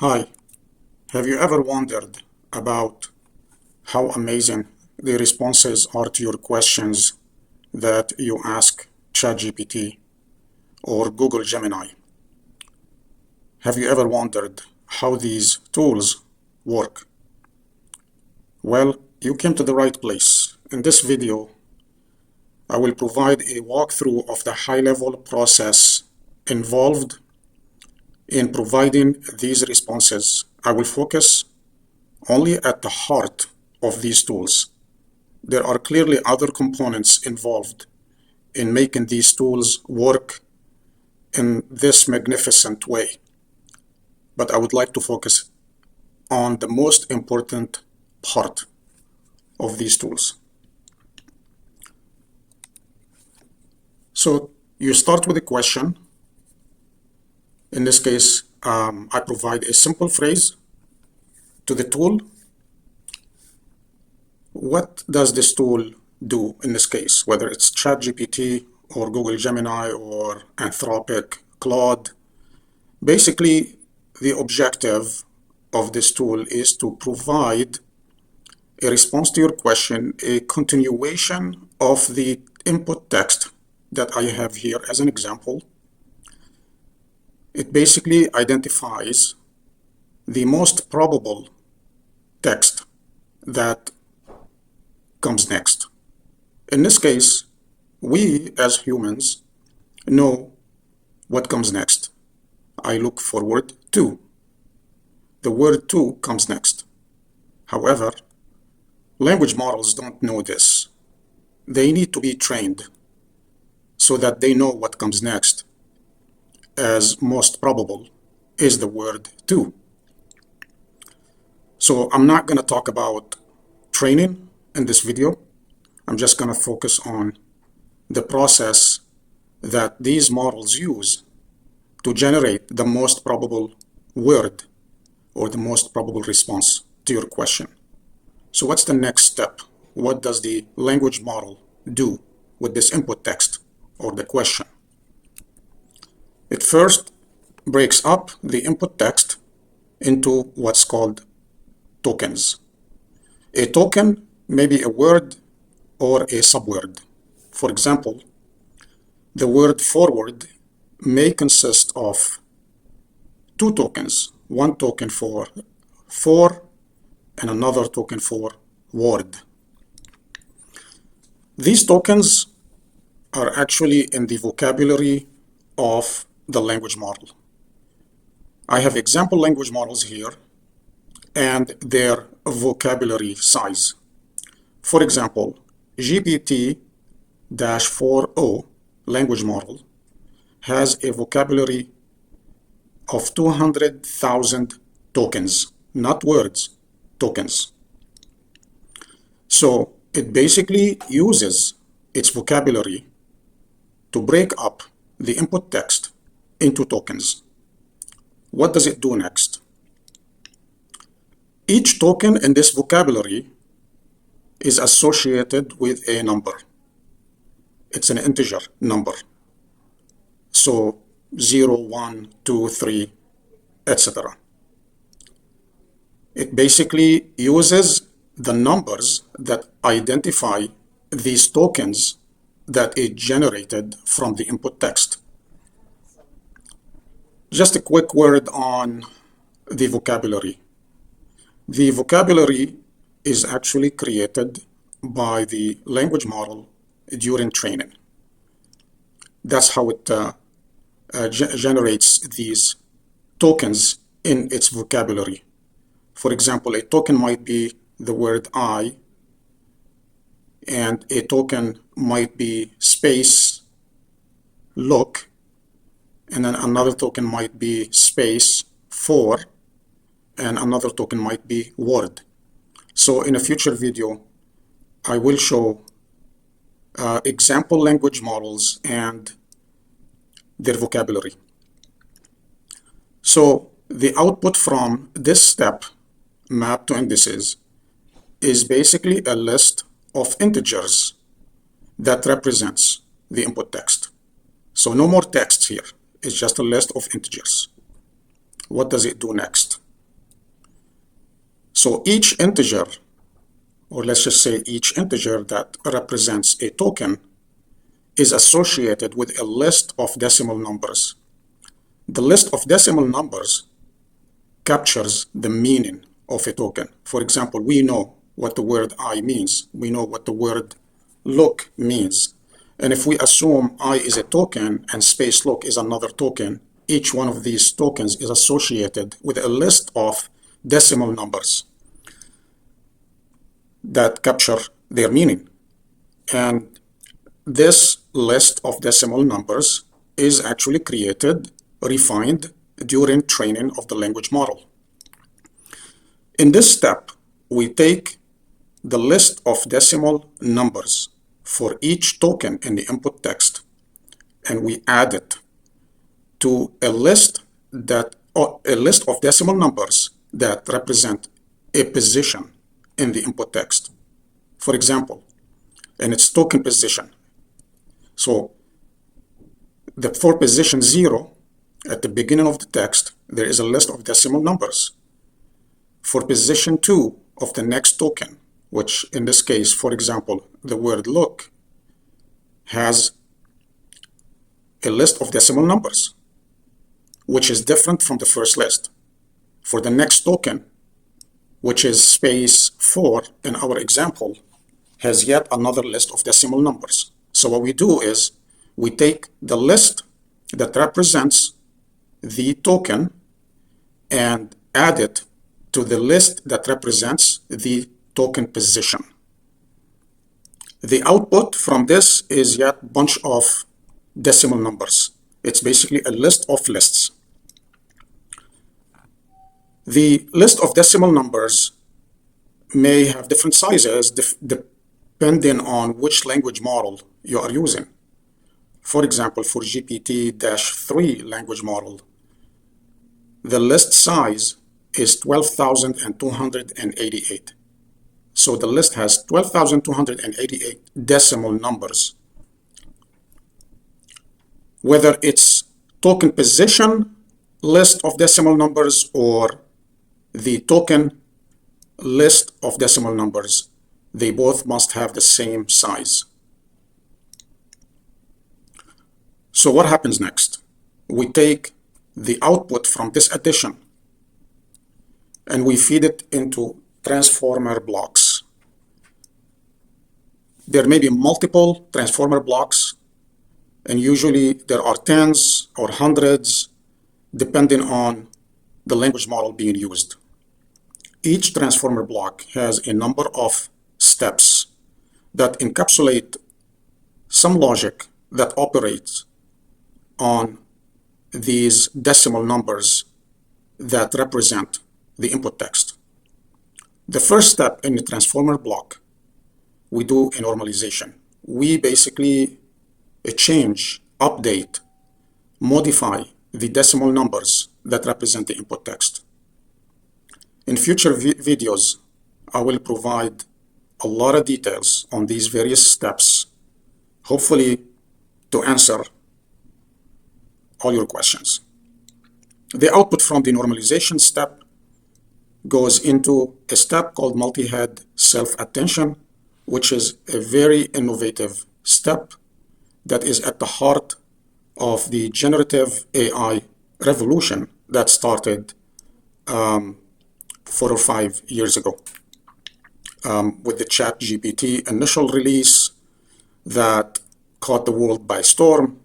Hi, have you ever wondered about how amazing the responses are to your questions that you ask ChatGPT or Google Gemini? Have you ever wondered how these tools work? Well, you came to the right place. In this video, I will provide a walkthrough of the high-level process involved in providing these responses. I will focus only at the heart of these tools. There are clearly other components involved in making these tools work in this magnificent way. But I would like to focus on the most important part of these tools. So you start with a question. In this case, I provide a simple phrase to the tool. What does this tool do in this case, whether it's ChatGPT or Google Gemini or Anthropic, Claude? Basically, the objective of this tool is to provide a response to your question, a continuation of the input text that I have here as an example. It basically identifies the most probable text that comes next. In this case, we as humans know what comes next. I look forward to. The word to comes next. However, language models don't know this. They need to be trained so that they know what comes next, as most probable is the word to. So I'm not going to talk about training in this video. I'm just going to focus on the process that these models use to generate the most probable word or the most probable response to your question. So what's the next step? What does the language model do with this input text or the question? It first breaks up the input text into what's called tokens. A token may be a word or a subword. For example, the word forward may consist of two tokens, one token for and another token for word. These tokens are actually in the vocabulary of the language model. I have example language models here and their vocabulary size. For example, GPT-4o language model has a vocabulary of 200,000 tokens, not words, tokens. So it basically uses its vocabulary to break up the input text into tokens. What does it do next? Each token in this vocabulary is associated with a number. It's an integer number. So 0, 1, 2, 3, etc. It basically uses the numbers that identify these tokens that it generated from the input text. Just a quick word on the vocabulary. The vocabulary is actually created by the language model during training. That's how it generates these tokens in its vocabulary. For example, a token might be the word I, and a token might be space, look, and then another token might be space, for, and another token might be word. So in a future video, I will show example language models and their vocabulary. So the output from this step, map to indices, is basically a list of integers that represents the input text. So no more text here. It's just a list of integers. What does it do next? So each integer, or let's just say each integer that represents a token, is associated with a list of decimal numbers. The list of decimal numbers captures the meaning of a token. For example, we know what the word I means. We know what the word look means. And if we assume I is a token and space look is another token, each one of these tokens is associated with a list of decimal numbers that capture their meaning. And this list of decimal numbers is actually created, refined during training of the language model. In this step, we take the list of decimal numbers for each token in the input text, and we add it to a list of decimal numbers that represent a position in the input text. For example, in its token position. So for position 0, at the beginning of the text, there is a list of decimal numbers. For position 2 of the next token, which in this case, for example, the word look, has a list of decimal numbers, which is different from the first list. For the next token, which is space 4 in our example, has yet another list of decimal numbers. So what we do is we take the list that represents the token and add it to the list that represents the token position. The output from this is yet a bunch of decimal numbers. It's basically a list of lists. The list of decimal numbers may have different sizes depending on which language model you are using. For example, for GPT-3 language model, the list size is 12,288. So the list has 12,288 decimal numbers. Whether it's token position list of decimal numbers or the token list of decimal numbers, they both must have the same size. So what happens next? We take the output from this addition and we feed it into transformer blocks. There may be multiple transformer blocks, and usually there are tens or hundreds, depending on the language model being used. Each transformer block has a number of steps that encapsulate some logic that operates on these decimal numbers that represent the input text. The first step in the transformer block, we do a normalization. We basically change, update, modify the decimal numbers that represent the input text. In future videos, I will provide a lot of details on these various steps, hopefully to answer all your questions. The output from the normalization step goes into a step called multi-head self-attention, which is a very innovative step that is at the heart of the generative AI revolution that started 4 or 5 years ago with the ChatGPT initial release that caught the world by storm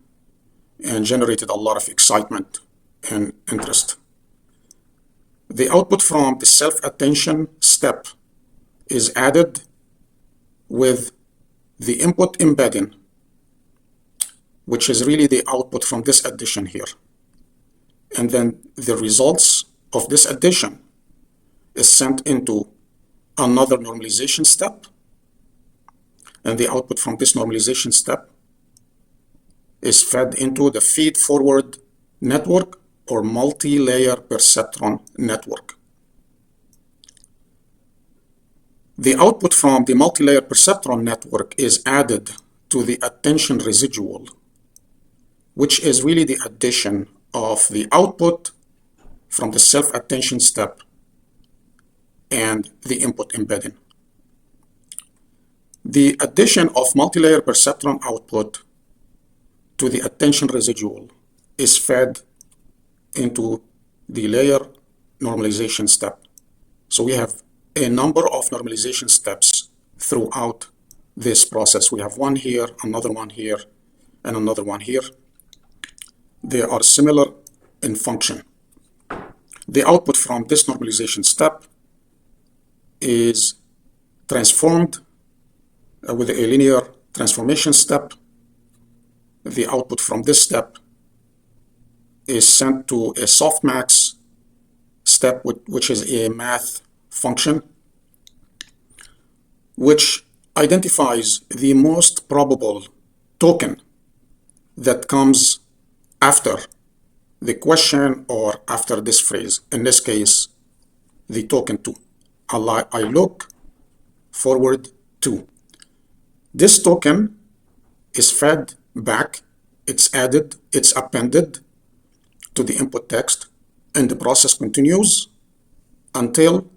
and generated a lot of excitement and interest. The output from the self-attention step is added with the input embedding, which is really the output from this addition here. And then the results of this addition is sent into another normalization step. And the output from this normalization step is fed into the feed-forward network or multi-layer perceptron network. The output from the multi-layer perceptron network is added to the attention residual, which is really the addition of the output from the self-attention step and the input embedding. The addition of multilayer perceptron output to the attention residual is fed into the layer normalization step. So we have a number of normalization steps throughout this process. We have one here, another one here, and another one here. They are similar in function. The output from this normalization step is transformed with a linear transformation step. The output from this step is sent to a softmax step, which is a math function, which identifies the most probable token that comes after the question or after this phrase. In this case, the token 2. I look forward to. This token is fed back, it's added, it's appended to the input text, and the process continues until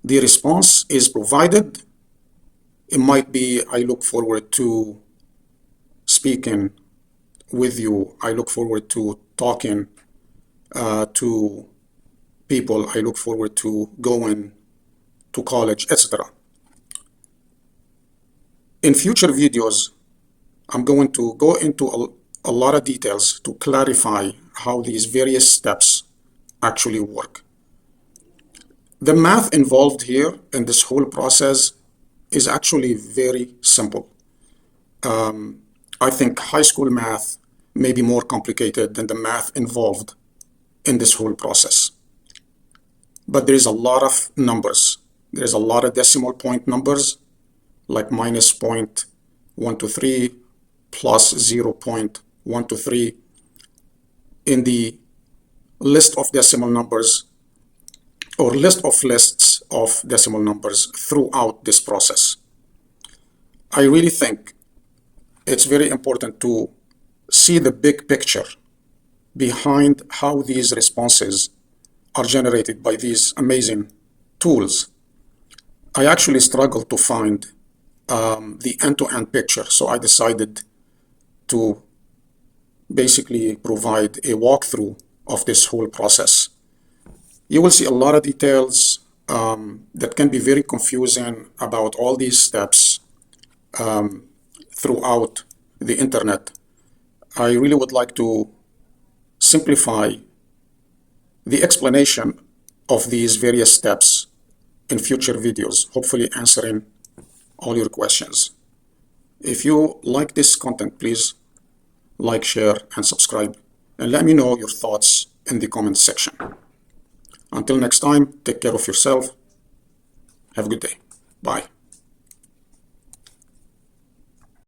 the response is provided. It might be, I look forward to speaking with you. I look forward to talking to people. I look forward to going to college, etc. In future videos, I'm going to go into a lot of details to clarify how these various steps actually work. The math involved here in this whole process is actually very simple. I think high school math may be more complicated than the math involved in this whole process. But there is a lot of numbers. There's a lot of decimal point numbers, like minus 0.123 plus 0.123 in the list of decimal numbers or list of lists of decimal numbers throughout this process. I really think it's very important to see the big picture behind how these responses are generated by these amazing tools. I actually struggled to find the end-to-end picture, so I decided to basically provide a walkthrough of this whole process. You will see a lot of details that can be very confusing about all these steps throughout the internet. I really would like to simplify the explanation of these various steps in future videos, hopefully answering all your questions. If you like this content, please like, share, and subscribe, and let me know your thoughts in the comment section. Until next time, take care of yourself. Have a good day. Bye.